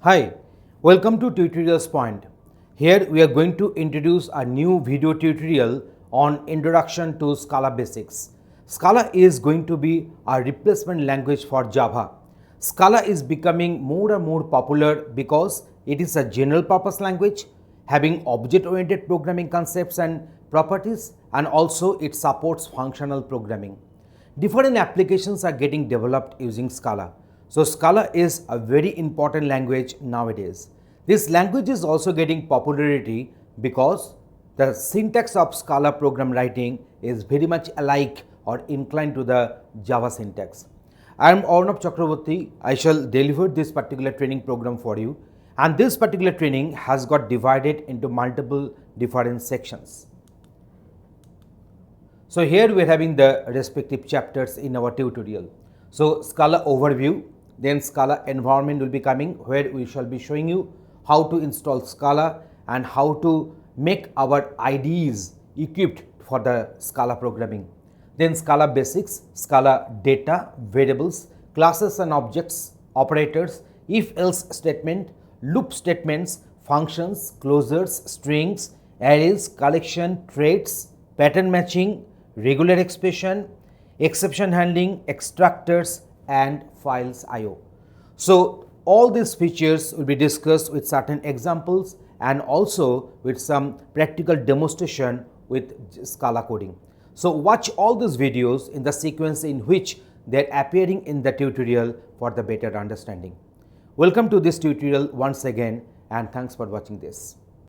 Hi, welcome to Tutorials Point. Here we are going to introduce a new video tutorial on Introduction to Scala Basics. Scala is going to be a replacement language for Java. Scala is becoming more and more popular because it is a general purpose language having object-oriented programming concepts and properties, and also it supports functional programming. Different applications are getting developed using Scala. So Scala is a very important language nowadays. This language is also getting popularity because the syntax of Scala program writing is very much alike or inclined to the Java syntax. I am Arnab Chakraborty. I shall deliver this particular training program for you, and this particular training has got divided into multiple different sections. So here we are having the respective chapters in our tutorial. So Scala Overview, then Scala Environment will be coming, where we shall be showing you how to install Scala and how to make our IDEs equipped for the Scala programming. Then Scala Basics, Scala Data, Variables, Classes and Objects, Operators, If-Else Statement, Loop Statements, Functions, Closures, Strings, Arrays, Collection, Traits, Pattern Matching, Regular Expression, Exception Handling, Extractors, and Files I/O. So all these features will be discussed with certain examples and also with some practical demonstration with Scala coding. So watch all these videos in the sequence in which they are appearing in the tutorial for the better understanding. Welcome to this tutorial once again, and thanks for watching this.